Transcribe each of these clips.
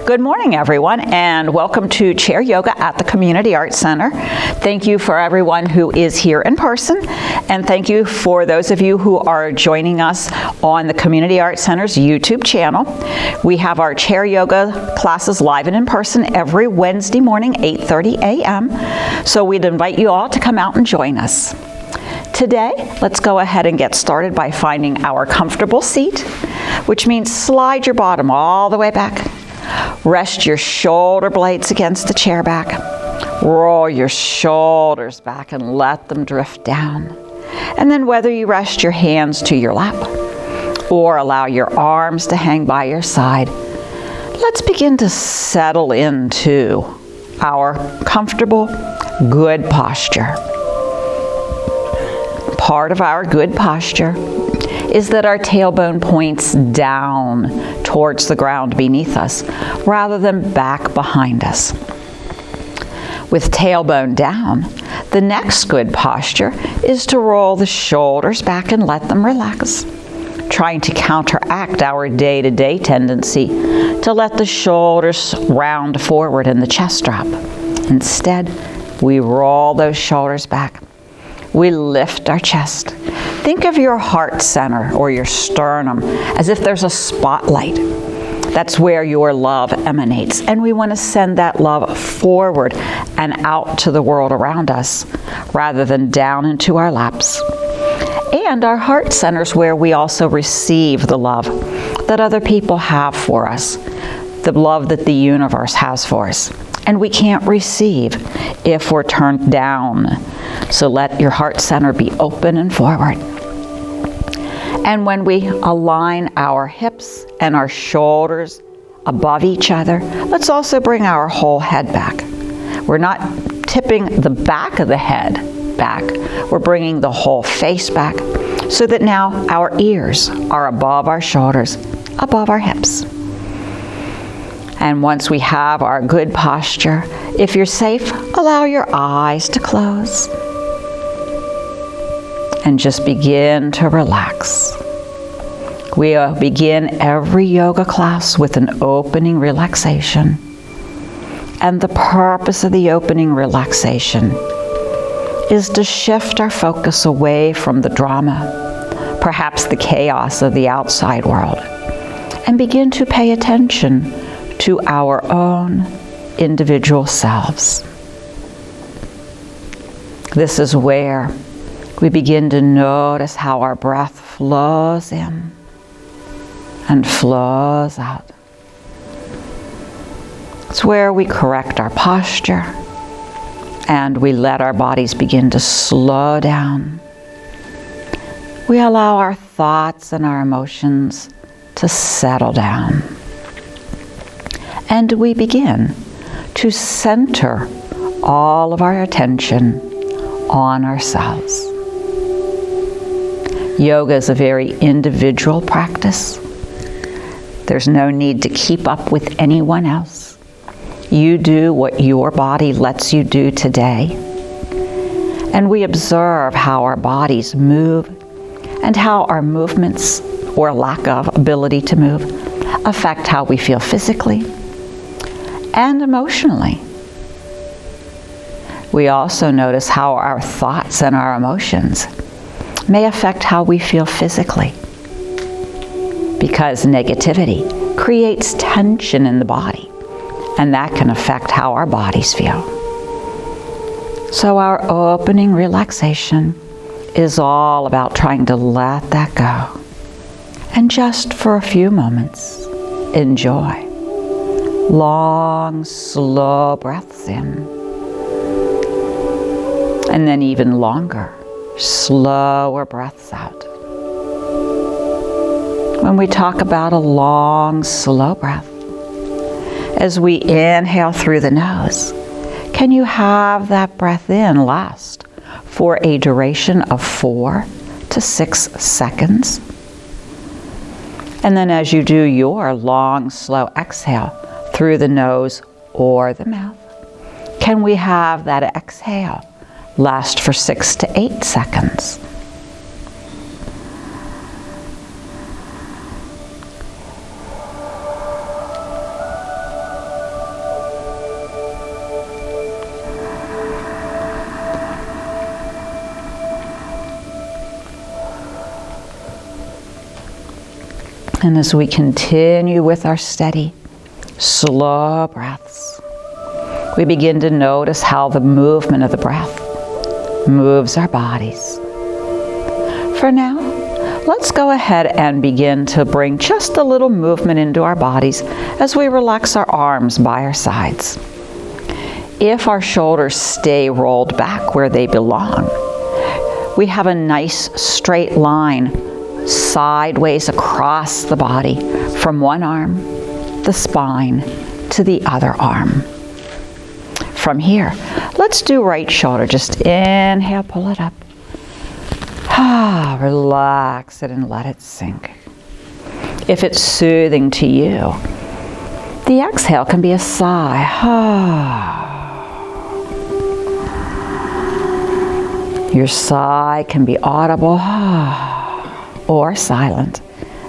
Good morning, everyone, and welcome to Chair Yoga at the Community Arts Center. Thank you for everyone who is here in person, and thank you for those of you who are joining us on the Community Arts Center's YouTube channel. We have our Chair Yoga classes live and in person every Wednesday morning, 8:30 a.m., so we'd invite you all to come out and join us. Today, let's go ahead and get started by finding our comfortable seat, which means slide your bottom all the way back. Rest your shoulder blades against the chair back. Roll your shoulders back and let them drift down. And then whether you rest your hands to your lap or allow your arms to hang by your side, let's begin to settle into our comfortable, good posture. Part of our good posture is that our tailbone points down towards the ground beneath us rather than back behind us. With tailbone down, the next good posture is to roll the shoulders back and let them relax, trying to counteract our day-to-day tendency to let the shoulders round forward and the chest drop. Instead, we roll those shoulders back. We lift our chest. Think of your heart center or your sternum as if there's a spotlight. That's where your love emanates, and we want to send that love forward and out to the world around us rather than down into our laps. And our heart center is where we also receive the love that other people have for us, the love that the universe has for us. And we can't receive if we're turned down. So let your heart center be open and forward. And when we align our hips and our shoulders above each other, let's also bring our whole head back. We're not tipping the back of the head back. We're bringing the whole face back so that now our ears are above our shoulders, above our hips. And once we have our good posture, if you're safe, allow your eyes to close. And just begin to relax. We begin every yoga class with an opening relaxation. And the purpose of the opening relaxation is to shift our focus away from the drama, perhaps the chaos of the outside world, and begin to pay attention to our own individual selves. This is where we begin to notice how our breath flows in and flows out. It's where we correct our posture and we let our bodies begin to slow down. We allow our thoughts and our emotions to settle down. And we begin to center all of our attention on ourselves. Yoga is a very individual practice. There's no need to keep up with anyone else. You do what your body lets you do today. And we observe how our bodies move and how our movements, or lack of ability to move, affect how we feel physically and emotionally. We also notice how our thoughts and our emotions may affect how we feel physically, because negativity creates tension in the body, and that can affect how our bodies feel. So our opening relaxation is all about trying to let that go, and just for a few moments, enjoy long, slow breaths in, and then even longer, slower breaths out. When we talk about a long, slow breath, as we inhale through the nose, can you have that breath in last for a duration of 4 to 6 seconds? And then as you do your long, slow exhale through the nose or the mouth, can we have that exhale last for 6 to 8 seconds? And as we continue with our steady, slow breaths, we begin to notice how the movement of the breath moves our bodies. For now, let's go ahead and begin to bring just a little movement into our bodies as we relax our arms by our sides. If our shoulders stay rolled back where they belong, we have a nice straight line sideways across the body from one arm, the spine, to the other arm. From here, let's do right shoulder. Just inhale, pull it up. Relax it and let it sink. If it's soothing to you, the exhale can be a sigh. Your sigh can be audible or silent.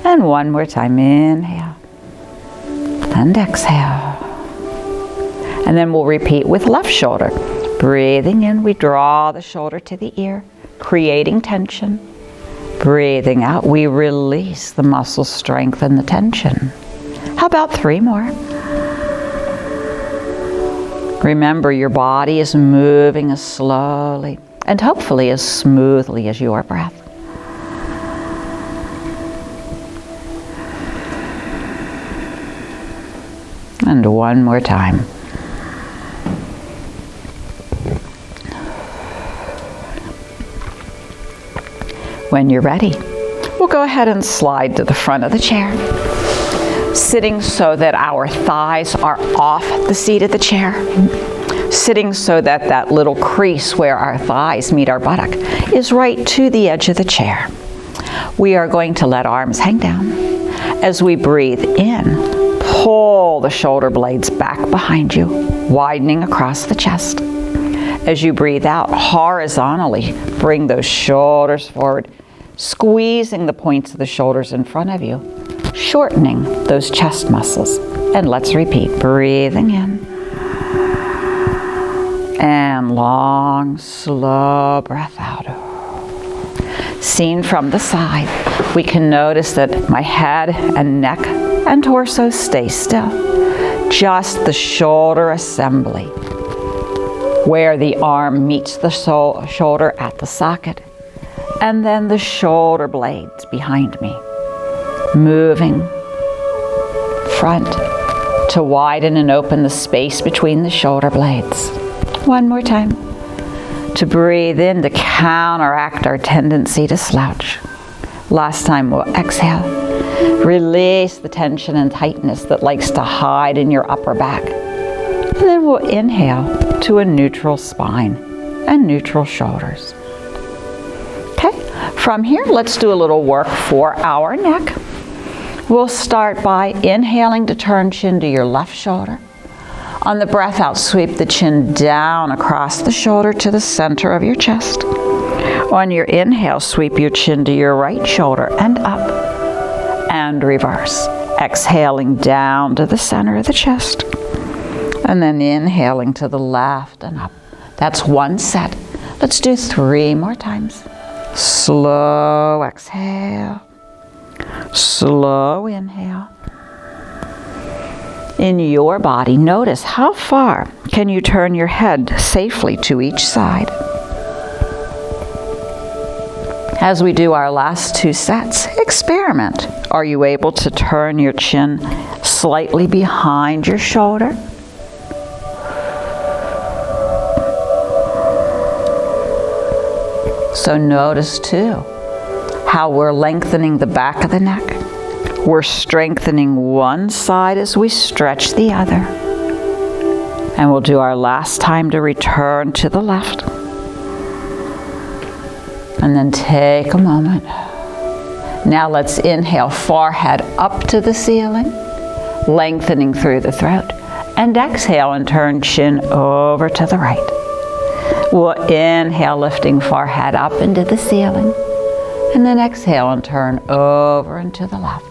And one more time, inhale and exhale. And then we'll repeat with left shoulder. Breathing in, we draw the shoulder to the ear, creating tension. Breathing out, we release the muscle strength and the tension. How about 3 more? Remember, your body is moving as slowly and hopefully as smoothly as your breath. And one more time. When you're ready, we'll go ahead and slide to the front of the chair, sitting so that our thighs are off the seat of the chair, sitting so that that little crease where our thighs meet our buttock is right to the edge of the chair. We are going to let arms hang down. As we breathe in, pull the shoulder blades back behind you, widening across the chest. As you breathe out horizontally, bring those shoulders forward, squeezing the points of the shoulders in front of you, shortening those chest muscles. And let's repeat, breathing in. And long, slow breath out. Seen from the side, we can notice that my head and neck and torso stay still. Just the shoulder assembly, where the arm meets the shoulder at the socket, and then the shoulder blades behind me, moving front to widen and open the space between the shoulder blades. One more time. To breathe in to counteract our tendency to slouch. Last time we'll exhale. Release the tension and tightness that likes to hide in your upper back. And then we'll inhale to a neutral spine and neutral shoulders. Okay, from here, let's do a little work for our neck. We'll start by inhaling to turn chin to your left shoulder. On the breath out, sweep the chin down across the shoulder to the center of your chest. On your inhale, sweep your chin to your right shoulder and up. And reverse. Exhaling down to the center of the chest. And then inhaling to the left and up. That's one set. Let's do 3 more times. Slow exhale. Slow inhale. In your body, notice how far can you turn your head safely to each side. As we do our last 2 sets, experiment. Are you able to turn your chin slightly behind your shoulder? So notice too how we're lengthening the back of the neck. We're strengthening one side as we stretch the other. And we'll do our last time to return to the left. And then take a moment. Now let's inhale, forehead up to the ceiling, lengthening through the throat. And exhale and turn chin over to the right. We'll inhale, lifting forehead up into the ceiling. And then exhale and turn over and to the left.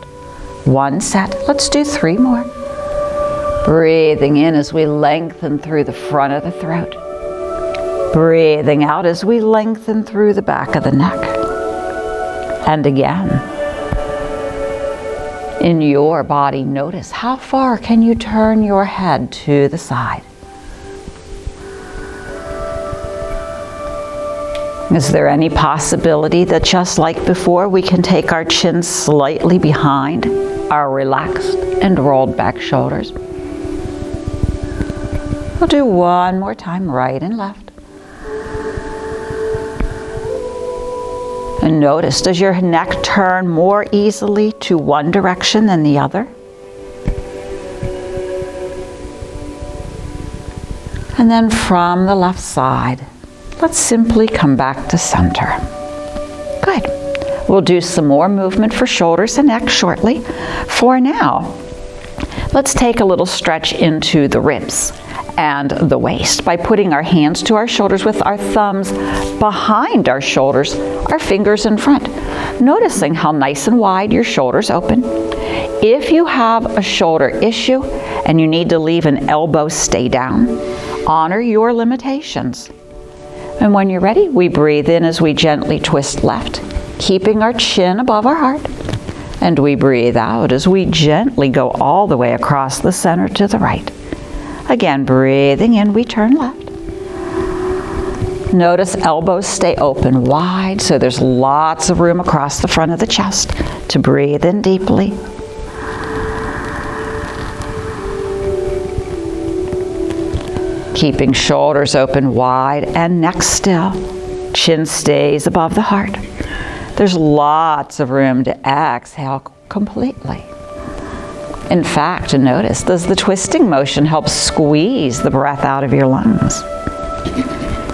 One set. Let's do 3 more. Breathing in as we lengthen through the front of the throat. Breathing out as we lengthen through the back of the neck. And again. in your body, notice how far can you turn your head to the side. Is there any possibility that just like before, we can take our chin slightly behind our relaxed and rolled back shoulders? We'll do one more time, right and left. And notice, does your neck turn more easily to one direction than the other? And then from the left side, let's simply come back to center. Good. We'll do some more movement for shoulders and neck shortly. For now, let's take a little stretch into the ribs and the waist by putting our hands to our shoulders with our thumbs behind our shoulders, our fingers in front. Noticing how nice and wide your shoulders open. If you have a shoulder issue and you need to leave an elbow stay down, honor your limitations. And when you're ready, we breathe in as we gently twist left, keeping our chin above our heart. And we breathe out as we gently go all the way across the center to the right. Again, breathing in, we turn left. Notice elbows stay open wide, so there's lots of room across the front of the chest to breathe in deeply. Keeping shoulders open wide and neck still. Chin stays above the heart. There's lots of room to exhale completely. In fact, notice, does the twisting motion help squeeze the breath out of your lungs?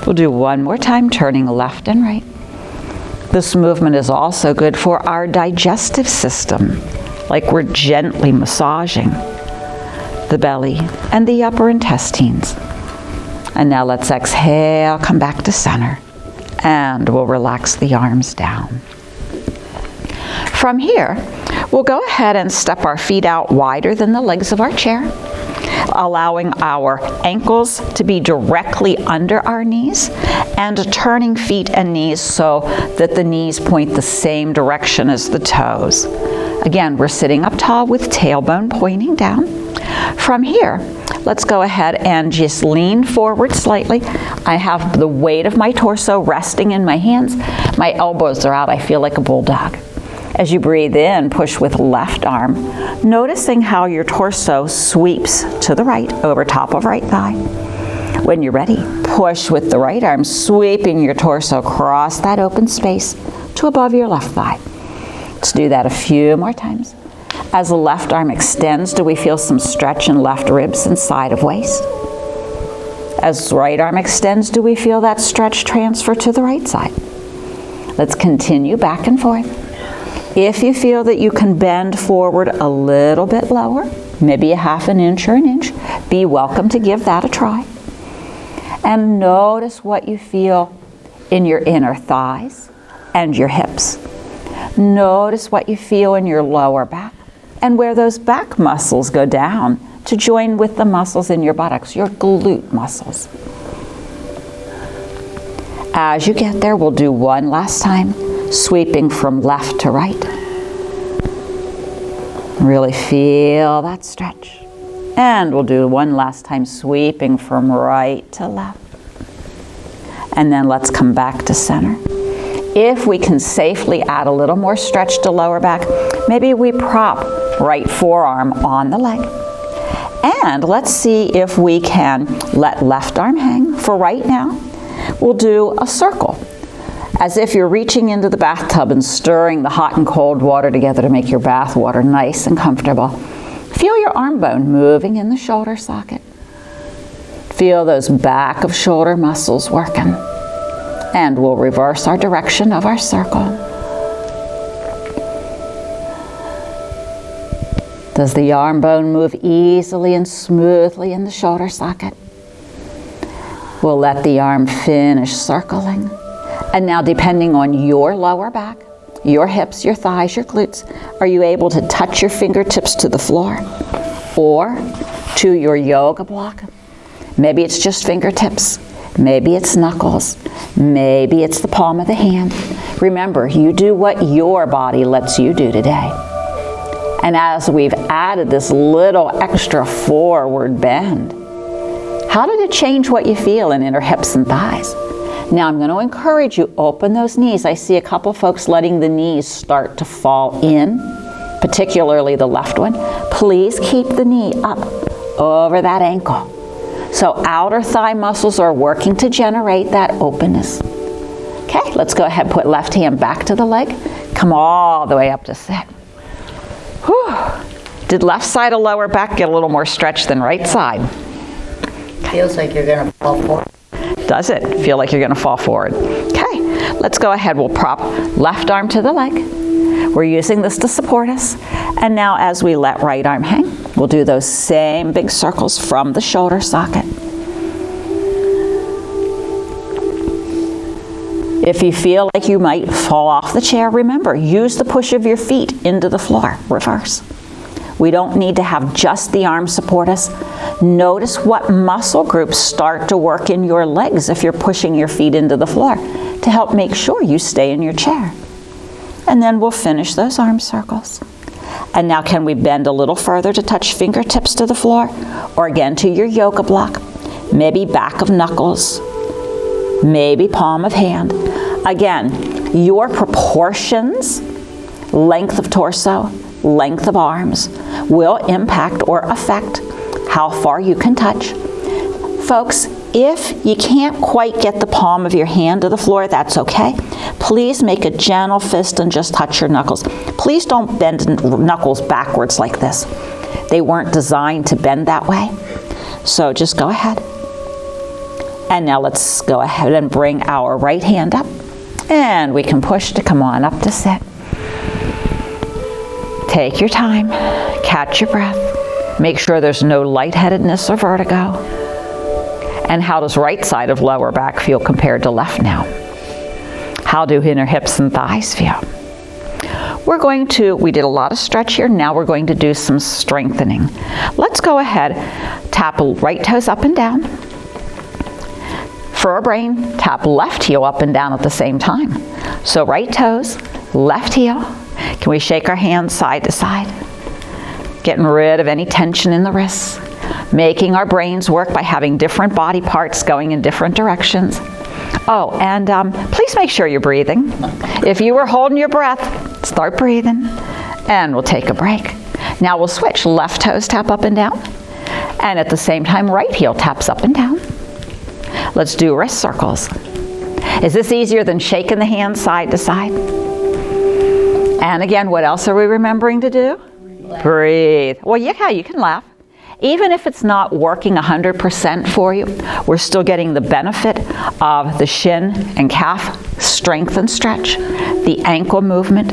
We'll do one more time, turning left and right. This movement is also good for our digestive system, like we're gently massaging the belly and the upper intestines. And now let's exhale, come back to center, and we'll relax the arms down. From here, we'll go ahead and step our feet out wider than the legs of our chair, allowing our ankles to be directly under our knees and turning feet and knees so that the knees point the same direction as the toes. Again, we're sitting up tall with tailbone pointing down. From here, let's go ahead and just lean forward slightly. I have the weight of my torso resting in my hands. My elbows are out. I feel like a bulldog. As you breathe in, push with left arm, noticing how your torso sweeps to the right over top of right thigh. When you're ready, push with the right arm, sweeping your torso across that open space to above your left thigh. Let's do that a few more times. As the left arm extends, do we feel some stretch in left ribs and side of waist? As the right arm extends, do we feel that stretch transfer to the right side? Let's continue back and forth. If you feel that you can bend forward a little bit lower, maybe a half an inch or an inch, be welcome to give that a try. And notice what you feel in your inner thighs and your hips. Notice what you feel in your lower back and where those back muscles go down to join with the muscles in your buttocks, your glute muscles. As you get there, we'll do one last time, sweeping from left to right. Really feel that stretch. And we'll do one last time, sweeping from right to left. And then let's come back to center. If we can safely add a little more stretch to lower back, maybe we prop right forearm on the leg. And let's see if we can let left arm hang. For right now, we'll do a circle, as if you're reaching into the bathtub and stirring the hot and cold water together to make your bath water nice and comfortable. Feel your arm bone moving in the shoulder socket. Feel those back of shoulder muscles working. And we'll reverse our direction of our circle. Does the arm bone move easily and smoothly in the shoulder socket? We'll let the arm finish circling. And now, depending on your lower back, your hips, your thighs, your glutes, are you able to touch your fingertips to the floor or to your yoga block? Maybe it's just fingertips. Maybe it's knuckles. Maybe it's the palm of the hand. Remember, you do what your body lets you do today. And as we've added this little extra forward bend, how did it change what you feel in inner hips and thighs? Now I'm going to encourage you, open those knees. I see a couple folks letting the knees start to fall in, particularly the left one. Please keep the knee up over that ankle. So outer thigh muscles are working to generate that openness. Okay, let's go ahead and put left hand back to the leg. Come all the way up to sit. Whew. Did left side of lower back get a little more stretch than right side? Feels like you're going to fall forward. Does it feel like you're going to fall forward? Okay, let's go ahead. We'll prop left arm to the leg. We're using this to support us. And now as we let right arm hang, we'll do those same big circles from the shoulder socket. If you feel like you might fall off the chair, remember, use the push of your feet into the floor. Reverse. We don't need to have just the arms support us. Notice what muscle groups start to work in your legs if you're pushing your feet into the floor to help make sure you stay in your chair. And then we'll finish those arm circles. And now can we bend a little further to touch fingertips to the floor, or again to your yoga block, maybe back of knuckles, maybe palm of hand. Again, your proportions, length of torso, length of arms, will impact or affect how far you can touch. Folks, if you can't quite get the palm of your hand to the floor, that's okay. Please make a gentle fist and just touch your knuckles. Please don't bend knuckles backwards like this. They weren't designed to bend that way. So just go ahead. And now let's go ahead and bring our right hand up. And we can push to come on up to sit. Take your time, catch your breath. Make sure there's no lightheadedness or vertigo. And how does right side of lower back feel compared to left now? How do inner hips and thighs feel? We did a lot of stretch here. Now we're going to do some strengthening. Let's go ahead, tap right toes up and down. For our brain, tap left heel up and down at the same time. So right toes, left heel. Can we shake our hands side to side? Getting rid of any tension in the wrists. Making our brains work by having different body parts going in different directions. Oh, and please make sure you're breathing. If you were holding your breath, start breathing. And we'll take a break. Now we'll switch. Left toes tap up and down. And at the same time, right heel taps up and down. Let's do wrist circles. Is this easier than shaking the hands side to side? And again, what else are we remembering to do? Breathe. Well, yeah, you can laugh. Even if it's not working 100% for you, we're still getting the benefit of the shin and calf strength and stretch, the ankle movement,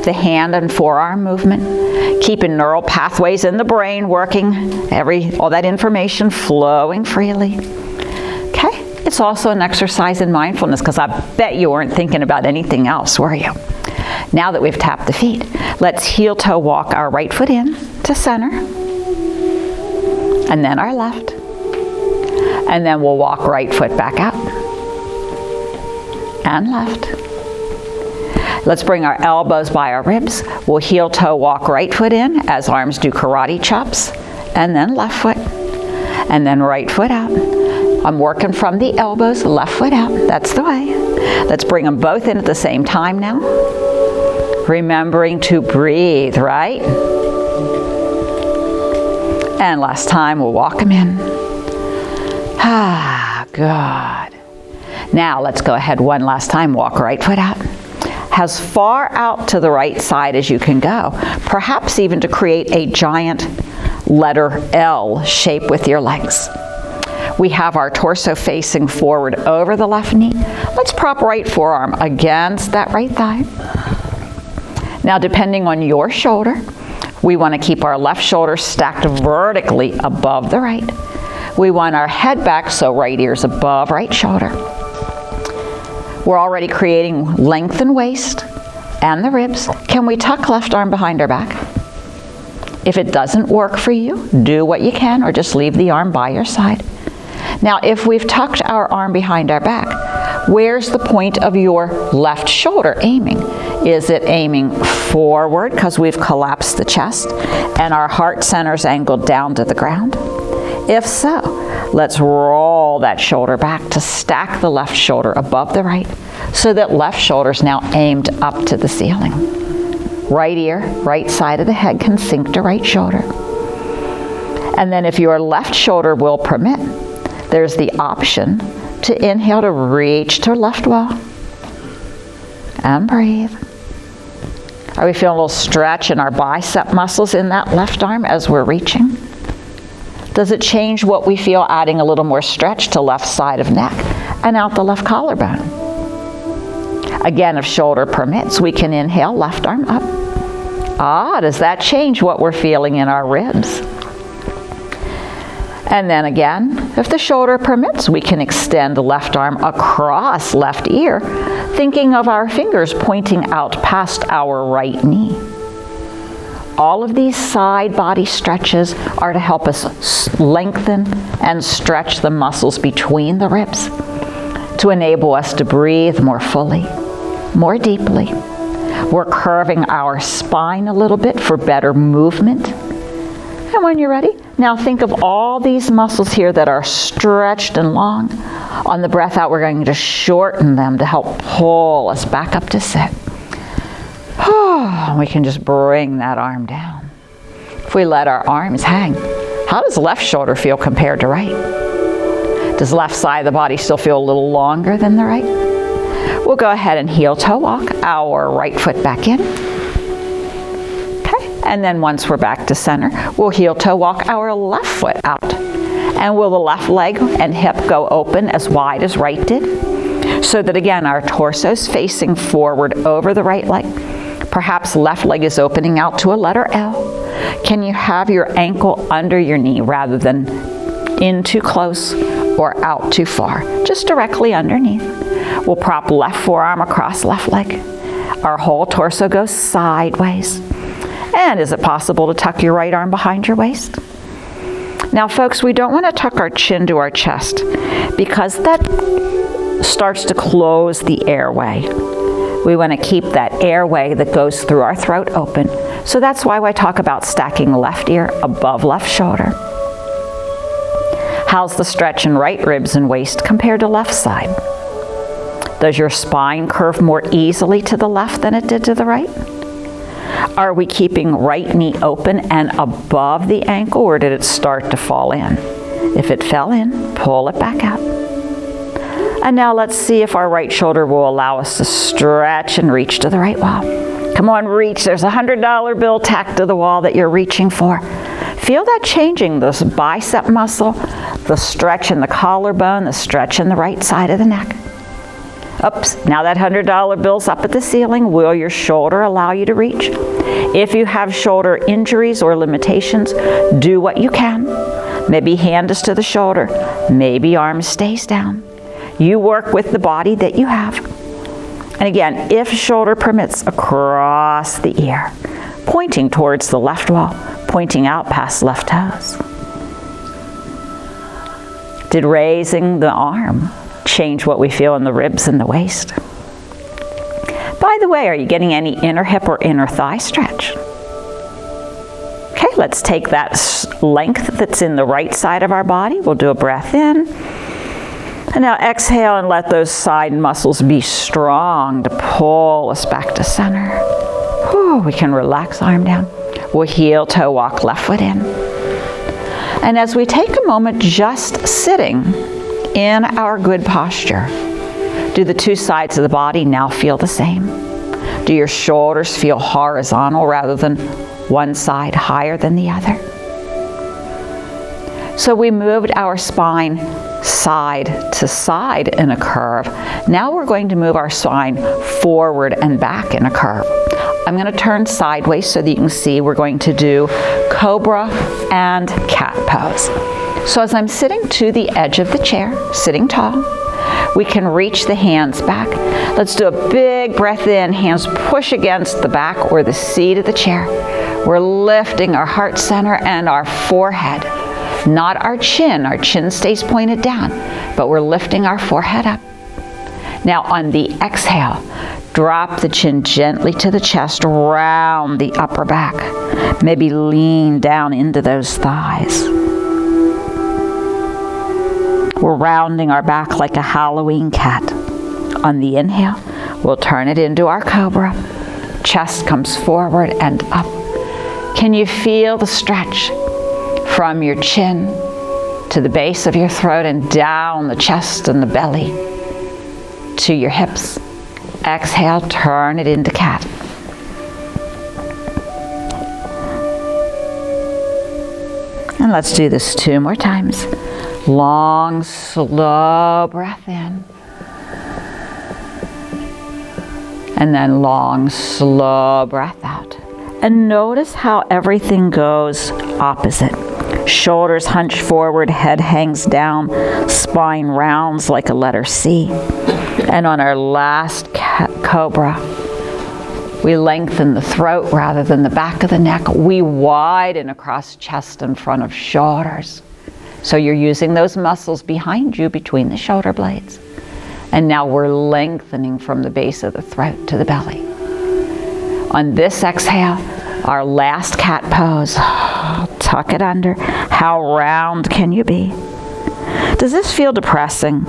the hand and forearm movement, keeping neural pathways in the brain working, all that information flowing freely. Okay, it's also an exercise in mindfulness, because I bet you weren't thinking about anything else, were you? Now that we've tapped the feet, let's heel toe walk our right foot in to center, and then our left. And then we'll walk right foot back up and left. Let's bring our elbows by our ribs. We'll heel toe walk right foot in as arms do karate chops, and then left foot, and then right foot out. I'm working from the elbows, left foot out. That's the way. Let's bring them both in at the same time now. Remembering to breathe, right? And last time, we'll walk them in. Ah, good. Now let's go ahead one last time. Walk right foot out. As far out to the right side as you can go. Perhaps even to create a giant letter L shape with your legs. We have our torso facing forward over the left knee. Let's prop right forearm against that right thigh. Now, depending on your shoulder, we want to keep our left shoulder stacked vertically above the right. We want our head back so right ear's above right shoulder. We're already creating length in waist and the ribs. Can we tuck left arm behind our back? If it doesn't work for you, do what you can or just leave the arm by your side. Now, if we've tucked our arm behind our back, where's the point of your left shoulder aiming? Is it aiming forward because we've collapsed the chest and our heart center's angled down to the ground? If so, let's roll that shoulder back to stack the left shoulder above the right so that left shoulder's now aimed up to the ceiling. Right ear, right side of the head can sink to right shoulder. And then if your left shoulder will permit, there's the option to inhale to reach to left wall. And breathe. Are we feeling a little stretch in our bicep muscles in that left arm as we're reaching? Does it change what we feel adding a little more stretch to left side of neck and out the left collarbone? Again, if shoulder permits, we can inhale, left arm up. Does that change what we're feeling in our ribs? And then again, if the shoulder permits, we can extend the left arm across left ear, thinking of our fingers pointing out past our right knee. All of these side body stretches are to help us lengthen and stretch the muscles between the ribs, to enable us to breathe more fully, more deeply. We're curving our spine a little bit for better movement. And when you're ready, now think of all these muscles here that are stretched and long. On the breath out, we're going to shorten them to help pull us back up to sit. We can just bring that arm down. If we let our arms hang, how does left shoulder feel compared to right? Does left side of the body still feel a little longer than the right? We'll go ahead and heel toe walk our right foot back in. Okay, and then once we're back to center, we'll heel toe walk our left foot out. And will the left leg and hip go open as wide as right did? So that again, our torso's facing forward over the right leg. Perhaps left leg is opening out to a letter L. Can you have your ankle under your knee rather than in too close or out too far? Just directly underneath. We'll prop left forearm across left leg. Our whole torso goes sideways. And is it possible to tuck your right arm behind your waist? Now folks, we don't want to tuck our chin to our chest because that starts to close the airway. We want to keep that airway that goes through our throat open. So that's why I talk about stacking left ear above left shoulder. How's the stretch in right ribs and waist compared to left side? Does your spine curve more easily to the left than it did to the right? Are we keeping right knee open and above the ankle, or did it start to fall in? If it fell in, pull it back out. And now let's see if our right shoulder will allow us to stretch and reach to the right wall. Come on, reach. There's a $100 bill tacked to the wall that you're reaching for. Feel that changing, this bicep muscle, the stretch in the collarbone, the stretch in the right side of the neck. Oops, now that $100 bill's up at the ceiling. Will your shoulder allow you to reach? If you have shoulder injuries or limitations, do what you can. Maybe hand is to the shoulder, maybe arm stays down. You work with the body that you have. And again, if shoulder permits, across the ear, pointing towards the left wall, pointing out past left toes. Did raising the arm change what we feel in the ribs and the waist? By the way, are you getting any inner hip or inner thigh stretch? Okay, let's take that length that's in the right side of our body. We'll do a breath in. And now exhale and let those side muscles be strong to pull us back to center. Whew, we can relax arm down. We'll heel toe walk left foot in. And as we take a moment just sitting in our good posture, do the two sides of the body now feel the same? Do your shoulders feel horizontal rather than one side higher than the other? So we moved our spine side to side in a curve. Now we're going to move our spine forward and back in a curve. I'm going to turn sideways so that you can see we're going to do cobra and cat pose. So as I'm sitting to the edge of the chair, sitting tall, we can reach the hands back. Let's do a big breath in, hands push against the back or the seat of the chair. We're lifting our heart center and our forehead. Not our chin stays pointed down, but we're lifting our forehead up. Now on the exhale, Drop the chin gently to the chest, round the upper back. Maybe lean down into those thighs. We're rounding our back like a Halloween cat. On the inhale, we'll turn it into our cobra. Chest comes forward and up. Can you feel the stretch from your chin to the base of your throat and down the chest and the belly to your hips? Exhale, turn it into cat. And let's do this 2 more times. Long, slow breath in. And then long, slow breath out. And notice how everything goes opposite. Shoulders hunch forward, head hangs down, spine rounds like a letter C. And on our last cobra, we lengthen the throat rather than the back of the neck. We widen across chest and front of shoulders. So you're using those muscles behind you between the shoulder blades. And now we're lengthening from the base of the throat to the belly. On this exhale, our last cat pose. Tuck it under. How round can you be? Does this feel depressing?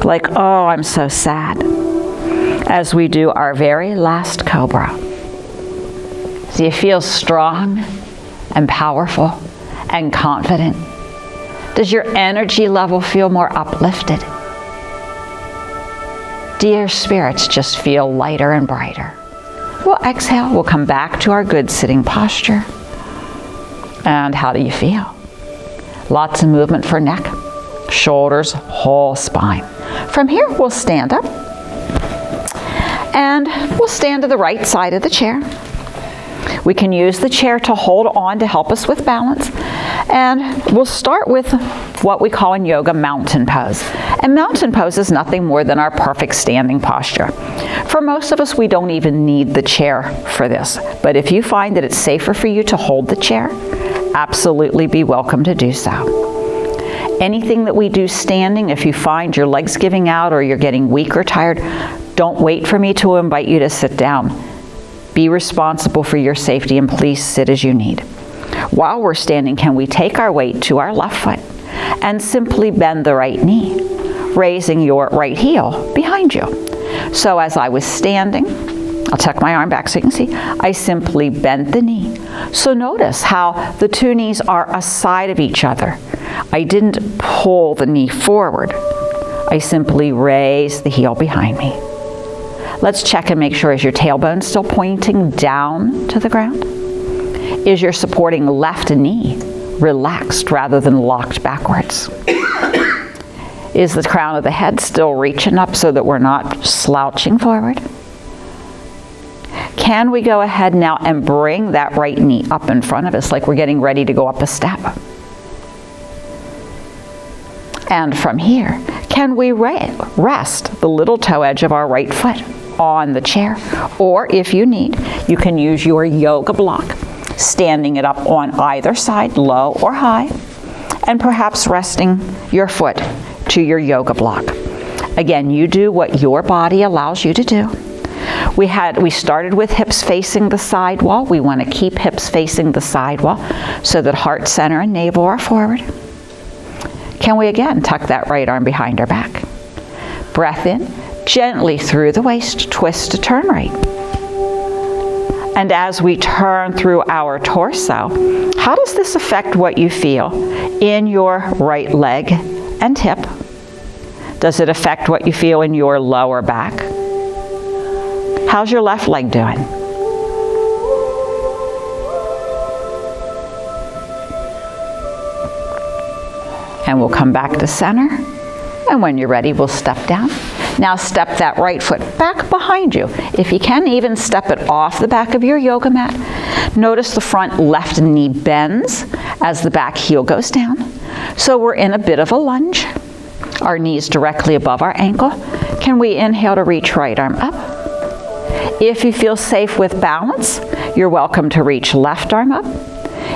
Like, oh, I'm so sad. As we do our very last cobra. Do you feel strong and powerful and confident? Does your energy level feel more uplifted? Do your spirits just feel lighter and brighter? We'll exhale, we'll come back to our good sitting posture. And how do you feel? Lots of movement for neck, shoulders, whole spine. From here, we'll stand up. And we'll stand to the right side of the chair. We can use the chair to hold on to help us with balance. And we'll start with what we call in yoga mountain pose. And mountain pose is nothing more than our perfect standing posture. For most of us, we don't even need the chair for this. But if you find that it's safer for you to hold the chair, absolutely be welcome to do so. Anything that we do standing, if you find your legs giving out or you're getting weak or tired, don't wait for me to invite you to sit down. Be responsible for your safety and please sit as you need. While we're standing, can we take our weight to our left foot and simply bend the right knee, raising your right heel behind you. So as I was standing, I'll tuck my arm back so you can see, I simply bent the knee. So notice how the 2 knees are aside of each other. I didn't pull the knee forward. I simply raised the heel behind me. Let's check and make sure, is your tailbone still pointing down to the ground? Is your supporting left knee relaxed rather than locked backwards? Is the crown of the head still reaching up so that we're not slouching forward? Can we go ahead now and bring that right knee up in front of us like we're getting ready to go up a step? And from here, can we rest the little toe edge of our right foot on the chair? Or if you need, you can use your yoga block, standing it up on either side, low or high, and perhaps resting your foot to your yoga block. Again, you do what your body allows you to do. We started with hips facing the side wall. We want to keep hips facing the side wall so that heart center and navel are forward. Can we again tuck that right arm behind our back? Breath in, gently through the waist, twist to turn right. And as we turn through our torso, how does this affect what you feel in your right leg and hip? Does it affect what you feel in your lower back? How's your left leg doing? And we'll come back to center. And when you're ready, we'll step down. Now step that right foot back behind you. If you can, even step it off the back of your yoga mat. Notice the front left knee bends as the back heel goes down. So we're in a bit of a lunge. Our knees directly above our ankle. Can we inhale to reach right arm up? If you feel safe with balance, you're welcome to reach left arm up.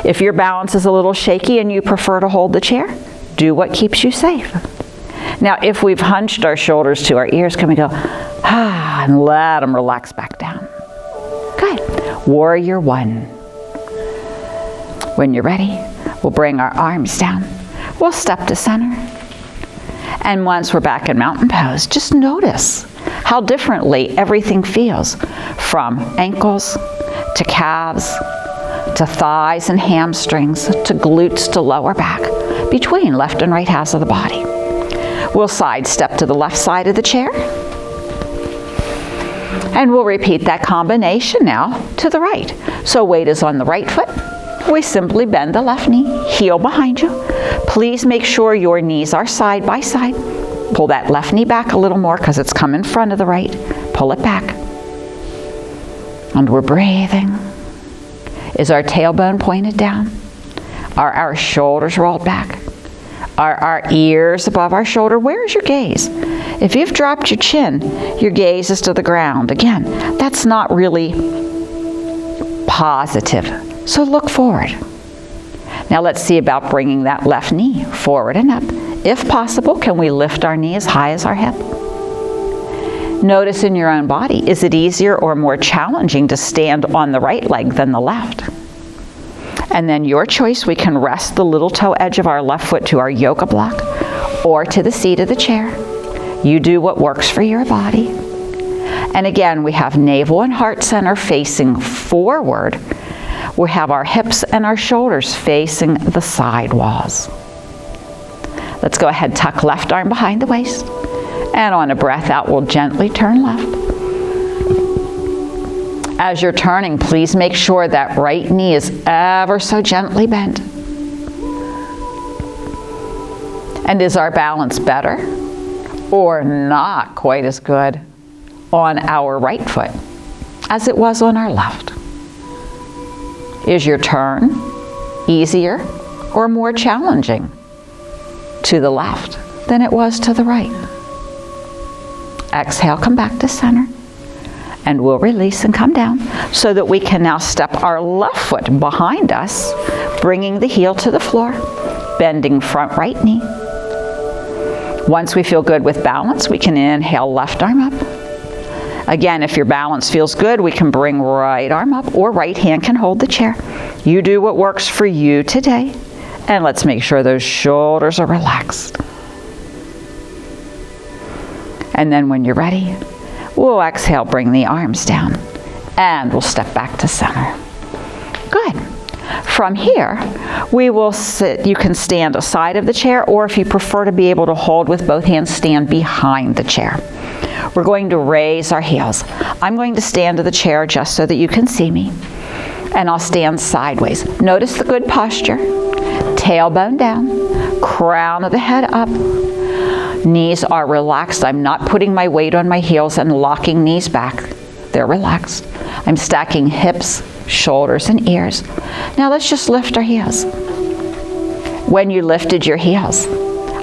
If your balance is a little shaky and you prefer to hold the chair, do what keeps you safe. Now, if we've hunched our shoulders to our ears, can we go, And let them relax back down. Good. Warrior one. When you're ready, we'll bring our arms down. We'll step to center. And once we're back in mountain pose, just notice how differently everything feels, from ankles to calves to thighs and hamstrings to glutes to lower back, between left and right halves of the body. We'll side step to the left side of the chair. And we'll repeat that combination now to the right. So weight is on the right foot. We simply bend the left knee, heel behind you. Please make sure your knees are side by side. Pull that left knee back a little more because it's come in front of the right. Pull it back. And we're breathing. Is our tailbone pointed down? Are our shoulders rolled back? Are our ears above our shoulder? Where is your gaze? If you've dropped your chin, your gaze is to the ground. Again, that's not really positive. So look forward. Now let's see about bringing that left knee forward and up. If possible, can we lift our knee as high as our hip? Notice in your own body, is it easier or more challenging to stand on the right leg than the left? And then your choice, we can rest the little toe edge of our left foot to our yoga block or to the seat of the chair. You do what works for your body. And again, we have navel and heart center facing forward. We have our hips and our shoulders facing the side walls. Let's go ahead, tuck left arm behind the waist. And on a breath out, we'll gently turn left. As you're turning, please make sure that right knee is ever so gently bent. And is our balance better or not quite as good on our right foot as it was on our left? Is your turn easier or more challenging to the left than it was to the right? Exhale, come back to center. And we'll release and come down so that we can now step our left foot behind us, bringing the heel to the floor, bending front right knee. Once we feel good with balance, we can inhale left arm up. Again, if your balance feels good, we can bring right arm up, or right hand can hold the chair. You do what works for you today. And let's make sure those shoulders are relaxed. And then when you're ready, we'll exhale, bring the arms down, and we'll step back to center. Good. From here, we will sit. You can stand aside of the chair, or if you prefer to be able to hold with both hands, stand behind the chair. We're going to raise our heels. I'm going to stand to the chair just so that you can see me, and I'll stand sideways. Notice the good posture. Tailbone down, crown of the head up. Knees are relaxed. I'm not putting my weight on my heels and locking knees back. They're relaxed. I'm stacking hips, shoulders, and ears. Now let's just lift our heels. When you lifted your heels,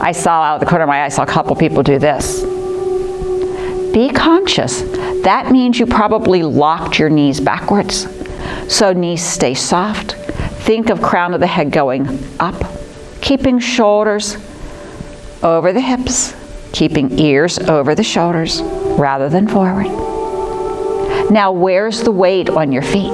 I saw out of the corner of my eye, I saw a couple people do this. Be conscious. That means you probably locked your knees backwards. So knees stay soft. Think of crown of the head going up, keeping shoulders over the hips, keeping ears over the shoulders rather than forward. Now, where's the weight on your feet?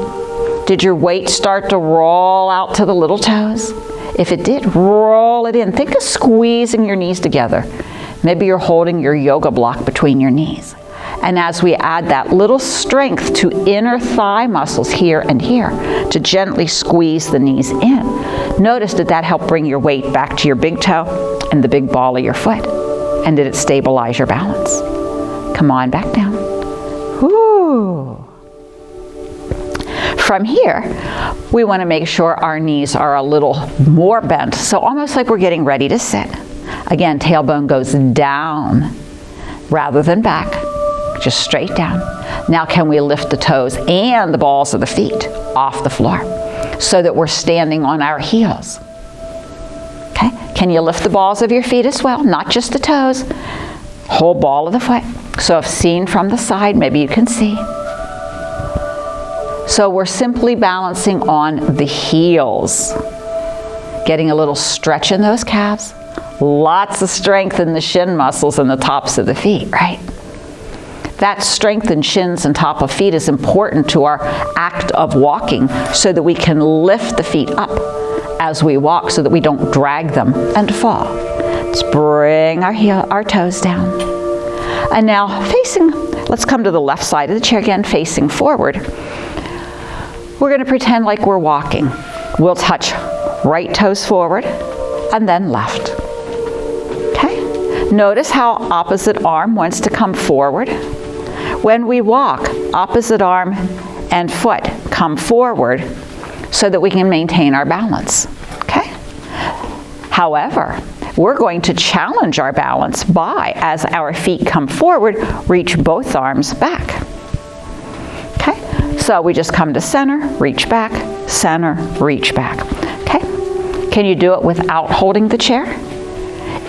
Did your weight start to roll out to the little toes? If it did, roll it in. Think of squeezing your knees together. Maybe you're holding your yoga block between your knees. And as we add that little strength to inner thigh muscles here and here to gently squeeze the knees in, notice that helped bring your weight back to your big toe and the big ball of your foot. And did it stabilize your balance? Come on back down. Whoo. From here, we want to make sure our knees are a little more bent, so almost like we're getting ready to sit. Again, tailbone goes down rather than back, just straight down. Now can we lift the toes and the balls of the feet off the floor so that we're standing on our heels? Okay, can you lift the balls of your feet as well, not just the toes, whole ball of the foot. So if seen from the side, maybe you can see. So we're simply balancing on the heels, getting a little stretch in those calves, lots of strength in the shin muscles and the tops of the feet, right? That strength in shins and top of feet is important to our act of walking so that we can lift the feet up as we walk so that we don't drag them and fall. Let's bring our toes down. And now let's come to the left side of the chair again, facing forward. We're going to pretend like we're walking. We'll touch right toes forward and then left. Okay? Notice how opposite arm wants to come forward. When we walk, opposite arm and foot come forward so that we can maintain our balance. Okay? However, we're going to challenge our balance by, as our feet come forward, reach both arms back. Okay? So we just come to center, reach back, center, reach back. Okay? Can you do it without holding the chair?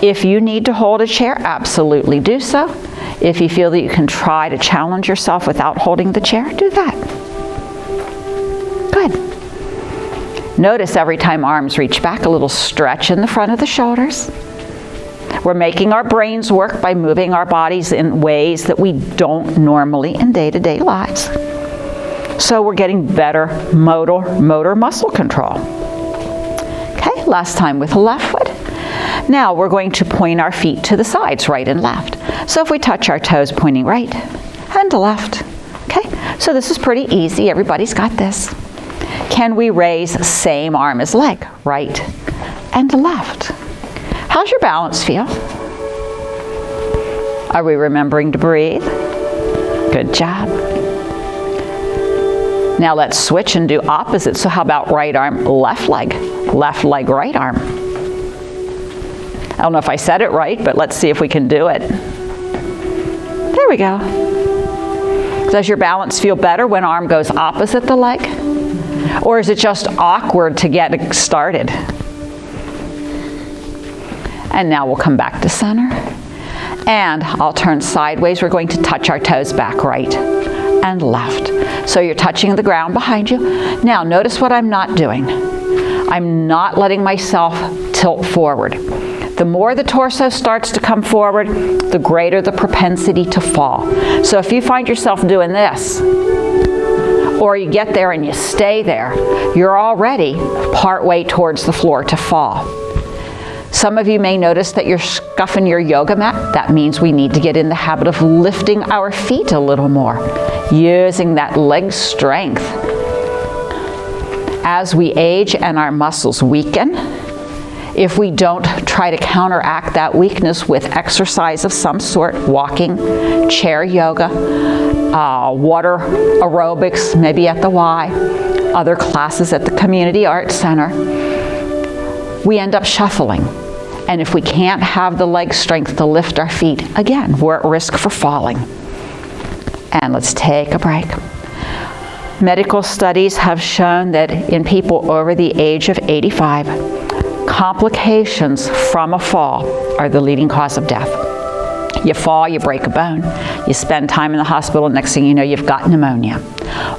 If you need to hold a chair, absolutely do so. If you feel that you can try to challenge yourself without holding the chair, do that. Good. Notice every time arms reach back, a little stretch in the front of the shoulders. We're making our brains work by moving our bodies in ways that we don't normally in day-to-day lives. So we're getting better motor muscle control. Okay, last time with the left foot. Now we're going to point our feet to the sides, right and left. So if we touch our toes pointing right and left. Okay, so this is pretty easy. Everybody's got this. Can we raise same arm as leg, right and left? How's your balance feel? Are we remembering to breathe? Good job. Now let's switch and do opposite. So how about right arm, left leg, right arm? I don't know if I said it right, but let's see if we can do it. There we go. Does your balance feel better when arm goes opposite the leg? Or is it just awkward to get started? And now we'll come back to center. And I'll turn sideways. We're going to touch our toes back, right and left. So you're touching the ground behind you. Now notice what I'm not doing. I'm not letting myself tilt forward. The more the torso starts to come forward, the greater the propensity to fall. So if you find yourself doing this, or you get there and you stay there, you're already partway towards the floor to fall. Some of you may notice that you're scuffing your yoga mat. That means we need to get in the habit of lifting our feet a little more, using that leg strength. As we age and our muscles weaken, if we don't try to counteract that weakness with exercise of some sort, walking, chair yoga, water aerobics, maybe at the Y, other classes at the Community Arts Center, we end up shuffling. And if we can't have the leg strength to lift our feet, again, we're at risk for falling. And let's take a break. Medical studies have shown that in people over the age of 85, complications from a fall are the leading cause of death. You fall, you break a bone, you spend time in the hospital, next thing you know, you've got pneumonia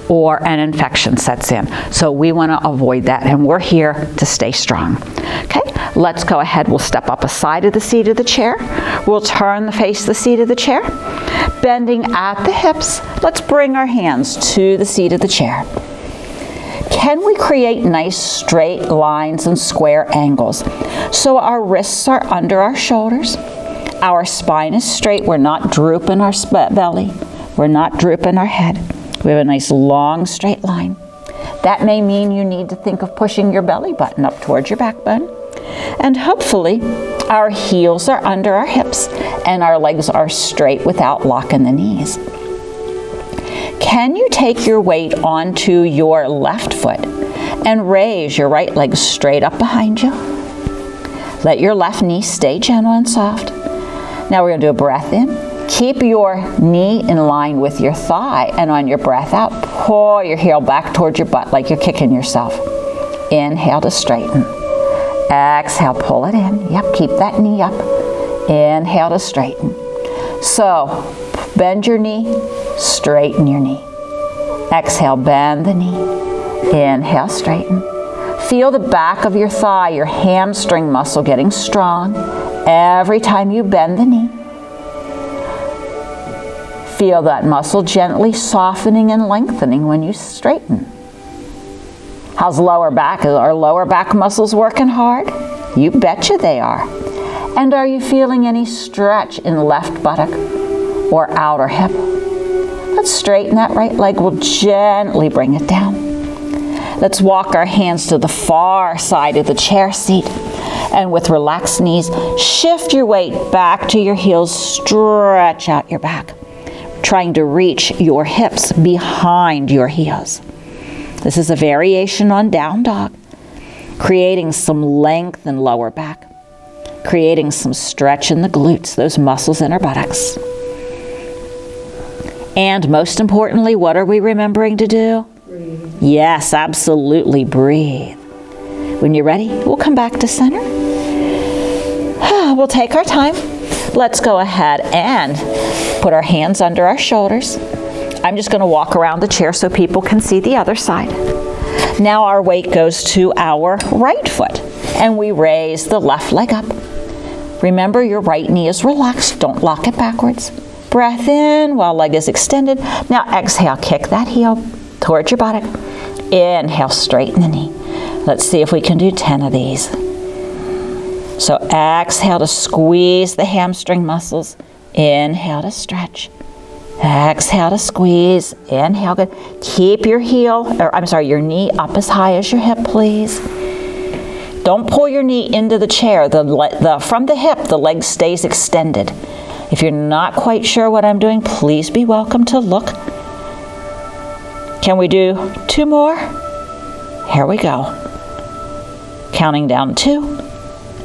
or an infection sets in. So we want to avoid that, and we're here to stay strong. Okay, let's go ahead. We'll step up a side of the seat of the chair. We'll turn the face of the seat of the chair. Bending at the hips, let's bring our hands to the seat of the chair. Can we create nice straight lines and square angles so our wrists are under our shoulders? Our spine is straight. We're not drooping our belly. We're not drooping our head. We have a nice long straight line. That may mean you need to think of pushing your belly button up towards your backbone. And hopefully our heels are under our hips and our legs are straight without locking the knees. Can you take your weight onto your left foot and raise your right leg straight up behind you? Let your left knee stay gentle and soft. Now we're going to do a breath in. Keep your knee in line with your thigh, and on your breath out, pull your heel back towards your butt like you're kicking yourself. Inhale to straighten. Exhale, pull it in. Yep, keep that knee up. Inhale to straighten. So, bend your knee, straighten your knee. Exhale, bend the knee. Inhale, straighten. Feel the back of your thigh, your hamstring muscle getting strong every time you bend the knee. Feel that muscle gently softening and lengthening when you straighten. How's lower back? Are lower back muscles working hard? You betcha they are. And are you feeling any stretch in left buttock or outer hip? Let's straighten that right leg. We'll gently bring it down. Let's walk our hands to the far side of the chair seat. And with relaxed knees, shift your weight back to your heels. Stretch out your back, trying to reach your hips behind your heels. This is a variation on down dog, creating some length in lower back, creating some stretch in the glutes, those muscles in our buttocks. And most importantly, what are we remembering to do? Breathe. Yes, absolutely, breathe. When you're ready, we'll come back to center. We'll take our time. Let's go ahead and put our hands under our shoulders. I'm just going to walk around the chair so people can see the other side. Now our weight goes to our right foot, and we raise the left leg up. Remember, your right knee is relaxed. Don't lock it backwards. Breath in while leg is extended. Now exhale, kick that heel towards your buttock. Inhale, straighten the knee. Let's see if we can do 10 of these. So exhale to squeeze the hamstring muscles. Inhale to stretch. Exhale to squeeze. Inhale, good. Keep your your knee up as high as your hip, please. Don't pull your knee into the chair. From the hip, the leg stays extended. If you're not quite sure what I'm doing, please be welcome to look. Can we do 2 more? Here we go. Counting down 2.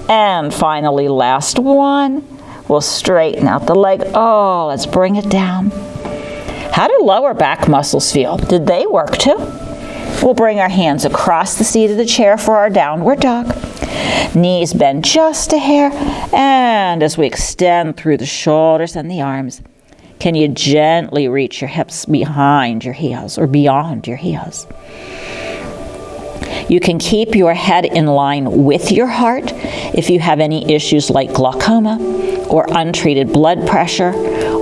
And finally, last one. We'll straighten out the leg. Oh, let's bring it down. How do lower back muscles feel? Did they work too? We'll bring our hands across the seat of the chair for our downward dog. Knees bend just a hair. And as we extend through the shoulders and the arms, can you gently reach your hips behind your heels or beyond your heels? You can keep your head in line with your heart if you have any issues like glaucoma or untreated blood pressure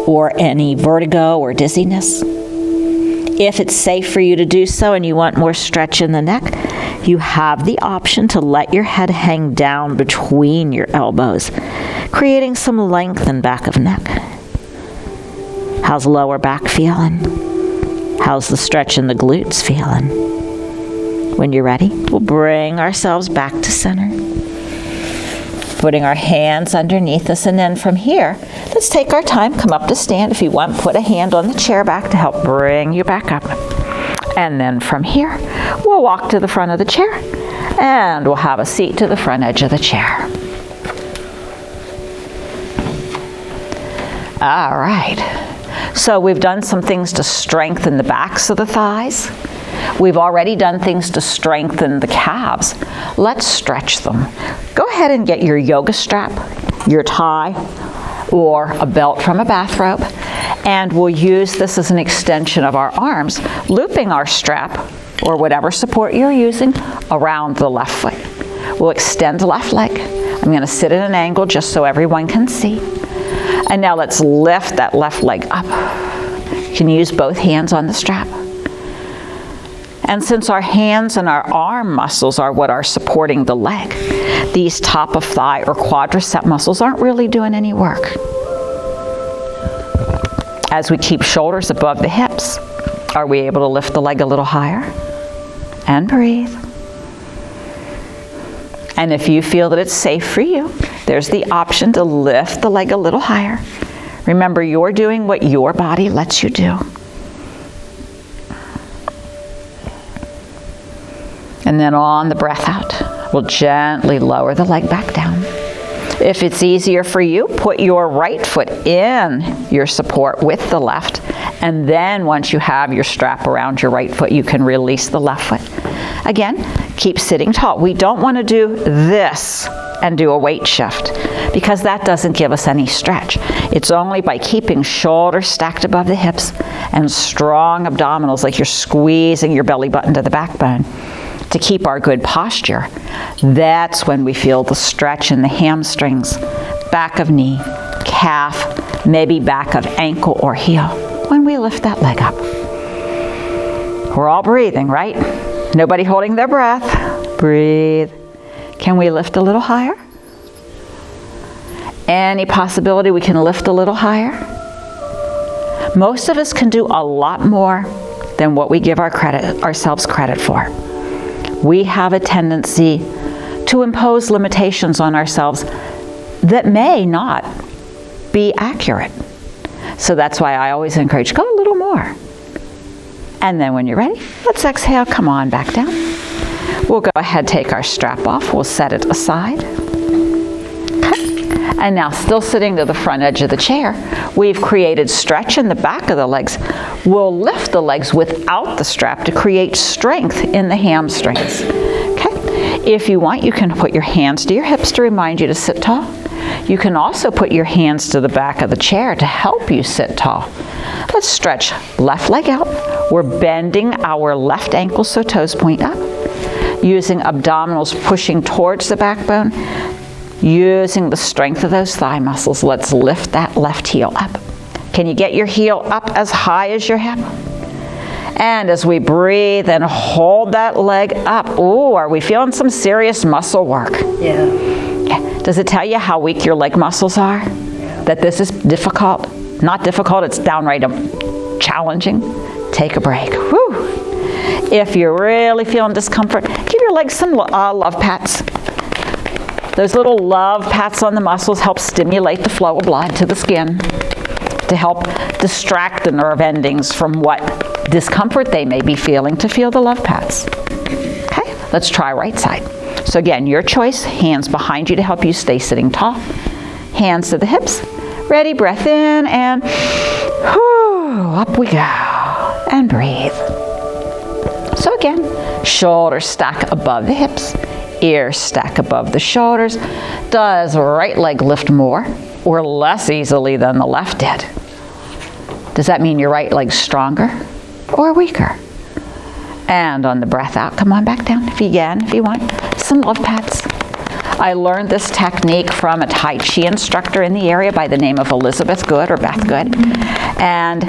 or any vertigo or dizziness. If it's safe for you to do so and you want more stretch in the neck, you have the option to let your head hang down between your elbows, creating some length in back of neck. How's lower back feeling? How's the stretch in the glutes feeling? When you're ready, we'll bring ourselves back to center. Putting our hands underneath us, and then from here, let's take our time, come up to stand. If you want, put a hand on the chair back to help bring you back up. And then from here, we'll walk to the front of the chair, and we'll have a seat to the front edge of the chair. All right. So we've done some things to strengthen the backs of the thighs. We've already done things to strengthen the calves. Let's stretch them. Go ahead and get your yoga strap, your tie, or a belt from a bathrobe, and we'll use this as an extension of our arms, looping our strap, or whatever support you're using, around the left foot. We'll extend the left leg. I'm going to sit at an angle just so everyone can see. And now let's lift that left leg up. You can use both hands on the strap. And since our hands and our arm muscles are what are supporting the leg, these top of thigh or quadricep muscles aren't really doing any work. As we keep shoulders above the hips, are we able to lift the leg a little higher? And breathe. And if you feel that it's safe for you, there's the option to lift the leg a little higher. Remember, you're doing what your body lets you do. And then on the breath out, we'll gently lower the leg back down. If it's easier for you, put your right foot in your support with the left. And then once you have your strap around your right foot, you can release the left foot. Again, keep sitting tall. We don't want to do this and do a weight shift because that doesn't give us any stretch. It's only by keeping shoulders stacked above the hips and strong abdominals, like you're squeezing your belly button to the backbone, to keep our good posture. That's when we feel the stretch in the hamstrings, back of knee, calf, maybe back of ankle or heel. when we lift that leg up. We're all breathing, right? Nobody holding their breath. Breathe. Can we lift a little higher? Any possibility we can lift a little higher? Most of us can do a lot more than what we give ourselves credit for. We have a tendency to impose limitations on ourselves that may not be accurate. So that's why I always encourage, go a little more. And then when you're ready, let's exhale, come on back down. We'll go ahead, take our strap off, we'll set it aside. Okay. And now still sitting to the front edge of the chair, we've created stretch in the back of the legs. We'll lift the legs without the strap to create strength in the hamstrings. Okay. If you want, you can put your hands to your hips to remind you to sit tall. You can also put your hands to the back of the chair to help you sit tall. Let's stretch left leg out. We're bending our left ankle so toes point up. Using abdominals pushing towards the backbone. Using the strength of those thigh muscles, let's lift that left heel up. Can you get your heel up as high as your hip? And as we breathe and hold that leg up, ooh, are we feeling some serious muscle work? Yeah. Does it tell you how weak your leg muscles are? Yeah. That this is difficult? Not difficult, it's downright challenging. Take a break. Whew. If you're really feeling discomfort, give your legs some love pats. Those little love pats on the muscles help stimulate the flow of blood to the skin to help distract the nerve endings from what discomfort they may be feeling to feel the love pats. Okay, let's try right side. So again, your choice, hands behind you to help you stay sitting tall. Hands to the hips. Ready, breath in, and whew, up we go. And breathe. So again, shoulders stack above the hips, ears stack above the shoulders. Does right leg lift more or less easily than the left did? Does that mean your right leg's stronger or weaker? And on the breath out, come on back down if you want. Some love pats. I learned this technique from a Tai Chi instructor in the area by the name of Elizabeth Good or Beth Good. And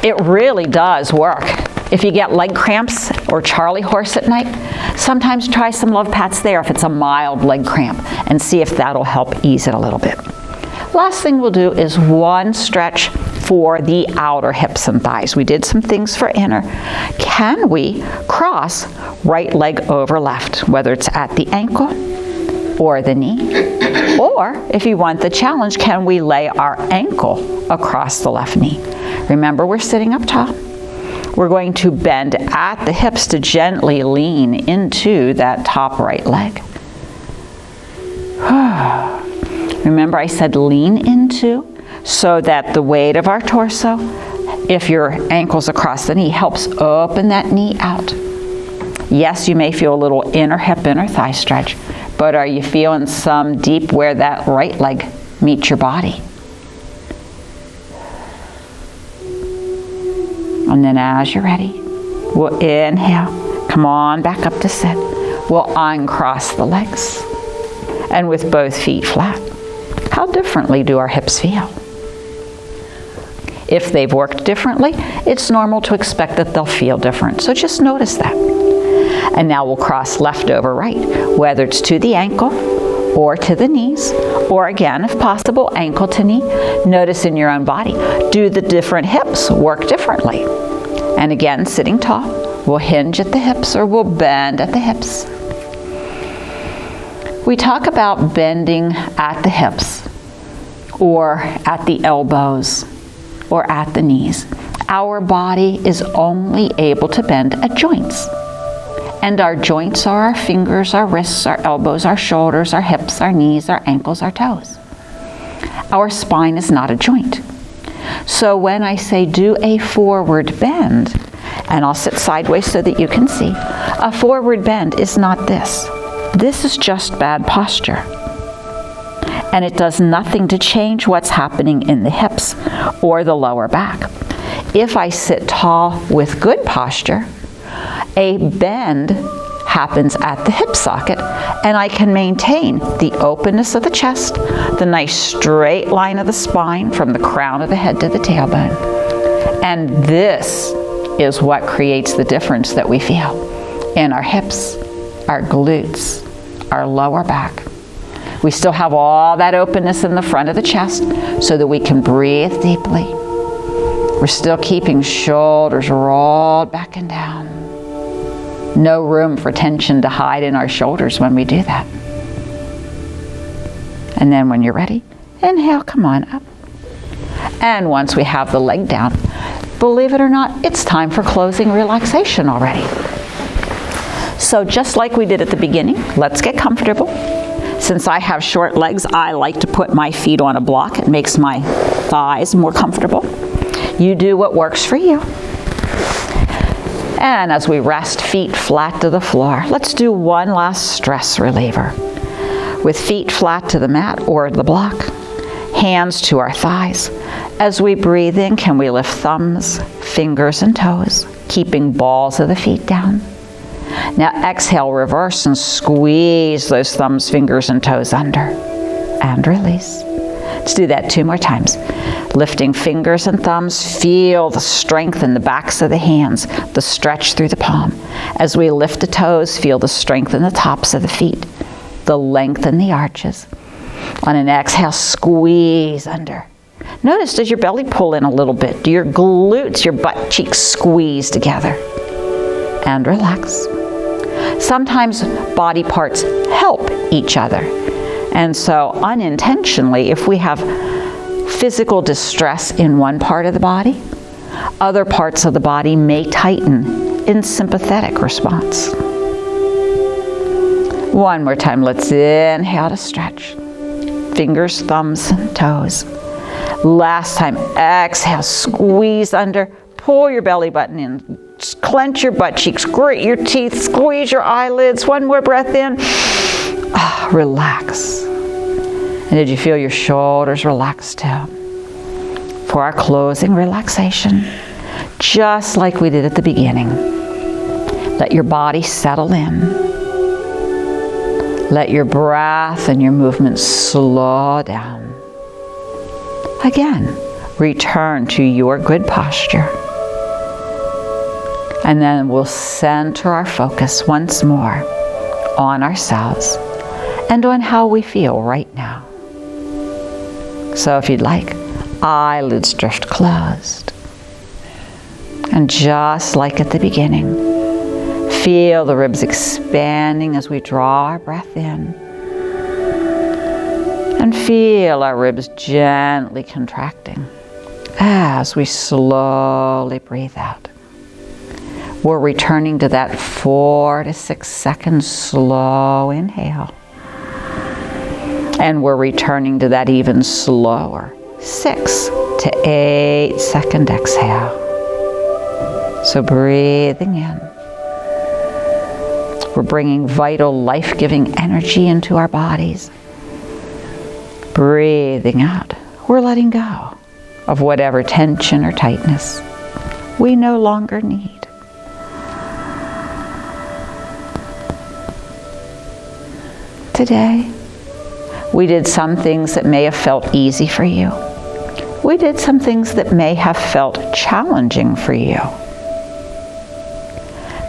it really does work. If you get leg cramps or Charlie horse at night, sometimes try some love pats there if it's a mild leg cramp and see if that'll help ease it a little bit. Last thing we'll do is one stretch for the outer hips and thighs. We did some things for inner. Can we cross right leg over left, whether it's at the ankle or the knee? Or if you want the challenge, can we lay our ankle across the left knee? Remember, we're sitting up tall. We're going to bend at the hips to gently lean into that top right leg. Remember I said lean into, so that the weight of our torso, if your ankle's across the knee, helps open that knee out. Yes, you may feel a little inner hip, inner thigh stretch, but are you feeling some deep where that right leg meets your body? And then as you're ready, we'll inhale. Come on back up to sit. We'll uncross the legs. And with both feet flat, how differently do our hips feel? If they've worked differently, it's normal to expect that they'll feel different. So just notice that. And now we'll cross left over right, whether it's to the ankle or to the knees, or again, if possible, ankle to knee. Notice in your own body, do the different hips work differently? And again, sitting tall, we'll hinge at the hips or we'll bend at the hips. We talk about bending at the hips or at the elbows or at the knees. Our body is only able to bend at joints. And our joints are our fingers, our wrists, our elbows, our shoulders, our hips, our knees, our ankles, our toes. Our spine is not a joint. So when I say do a forward bend, and I'll sit sideways so that you can see, a forward bend is not this. This is just bad posture. And it does nothing to change what's happening in the hips or the lower back. If I sit tall with good posture, a bend happens at the hip socket, and I can maintain the openness of the chest, the nice straight line of the spine from the crown of the head to the tailbone. And this is what creates the difference that we feel in our hips, our glutes, our lower back. We still have all that openness in the front of the chest so that we can breathe deeply. We're still keeping shoulders rolled back and down. No room for tension to hide in our shoulders when we do that. And then when you're ready, inhale, come on up. And once we have the leg down, believe it or not, it's time for closing relaxation already. So just like we did at the beginning, let's get comfortable. Since I have short legs, I like to put my feet on a block. It makes my thighs more comfortable. You do what works for you. And as we rest, feet flat to the floor, let's do one last stress reliever. With feet flat to the mat or the block, hands to our thighs. As we breathe in, can we lift thumbs, fingers, and toes, keeping balls of the feet down? Now exhale, reverse, and squeeze those thumbs, fingers, and toes under. And release. Let's do that 2 more times. Lifting fingers and thumbs, feel the strength in the backs of the hands, the stretch through the palm. As we lift the toes, feel the strength in the tops of the feet, the length in the arches. On an exhale, squeeze under. Notice, does your belly pull in a little bit? Do your glutes, your butt cheeks squeeze together? And relax. Sometimes body parts help each other. And so unintentionally, if we have physical distress in one part of the body, other parts of the body may tighten in sympathetic response. One more time, let's inhale to stretch. Fingers, thumbs, and toes. Last time, exhale, squeeze under, pull your belly button in, clench your butt cheeks, grit your teeth, squeeze your eyelids. One more breath in. Relax. And did you feel your shoulders relax too? For our closing relaxation, just like we did at the beginning, let your body settle in. Let your breath and your movement slow down. Again, return to your good posture. And then we'll center our focus once more on ourselves and on how we feel right now. So if you'd like, eyelids drift closed. And just like at the beginning, feel the ribs expanding as we draw our breath in. And feel our ribs gently contracting as we slowly breathe out. We're returning to that 4 to 6 second slow inhale. And we're returning to that even slower 6 to 8 second exhale. So breathing in. We're bringing vital, life-giving energy into our bodies. Breathing out. We're letting go of whatever tension or tightness we no longer need. Today, we did some things that may have felt easy for you. We did some things that may have felt challenging for you.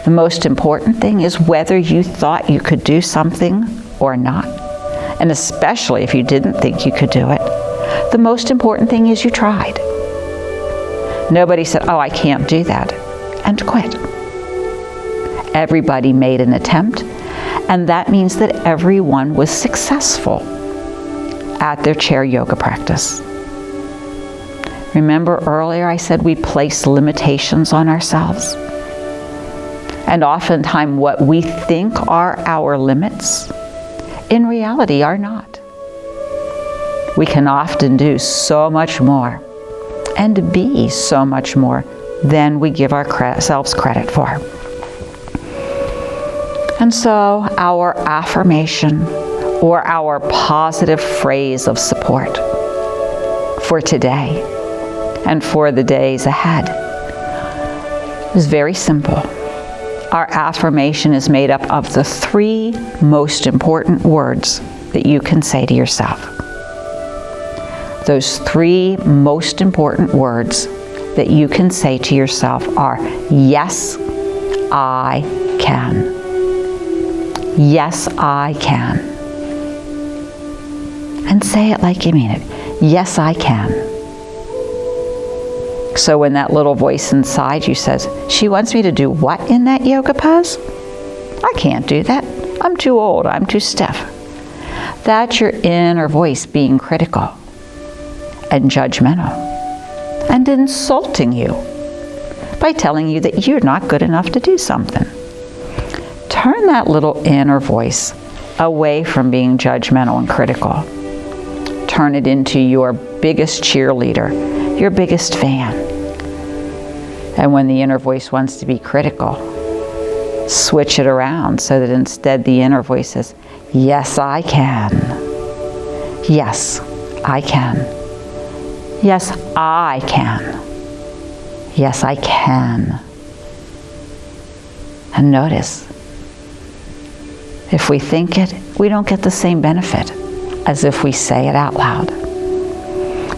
The most important thing is whether you thought you could do something or not. And especially if you didn't think you could do it, the most important thing is you tried. Nobody said, "Oh, I can't do that," and quit. Everybody made an attempt, and that means that everyone was successful at their chair yoga practice. Remember earlier I said we place limitations on ourselves? And oftentimes what we think are our limits, in reality are not. We can often do so much more and be so much more than we give ourselves credit for. And so our affirmation or our positive phrase of support for today and for the days ahead is very simple. Our affirmation is made up of the 3 most important words that you can say to yourself. Those 3 most important words that you can say to yourself are, yes, I can. Yes, I can. And say it like you mean it. Yes, I can. So when that little voice inside you says, she wants me to do what in that yoga pose? I can't do that. I'm too old. I'm too stiff. That's your inner voice being critical and judgmental and insulting you by telling you that you're not good enough to do something. Turn that little inner voice away from being judgmental and critical. Turn it into your biggest cheerleader, your biggest fan. And when the inner voice wants to be critical, switch it around so that instead the inner voice says, yes, I can. Yes, I can. Yes, I can. Yes, I can. And notice, if we think it, we don't get the same benefit as if we say it out loud.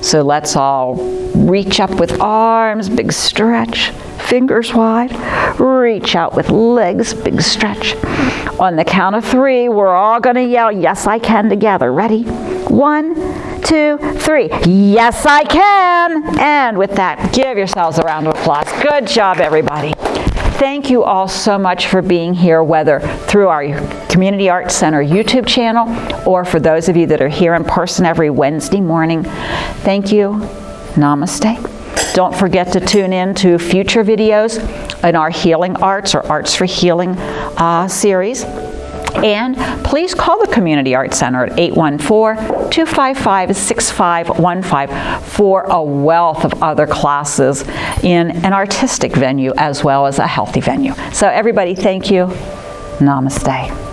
So let's all reach up with arms, big stretch, fingers wide. Reach out with legs, big stretch. On the count of 3, we're all going to yell, yes, I can together. Ready? 1, 2, 3. Yes, I can. And with that, give yourselves a round of applause. Good job, everybody. Thank you all so much for being here, whether through our Community Arts Center YouTube channel or for those of you that are here in person every Wednesday morning. Thank you. Namaste. Don't forget to tune in to future videos in our Healing Arts or Arts for Healing series. And please call the Community Arts Center at 814-255-6515 for a wealth of other classes in an artistic venue as well as a healthy venue. So everybody, thank you. Namaste.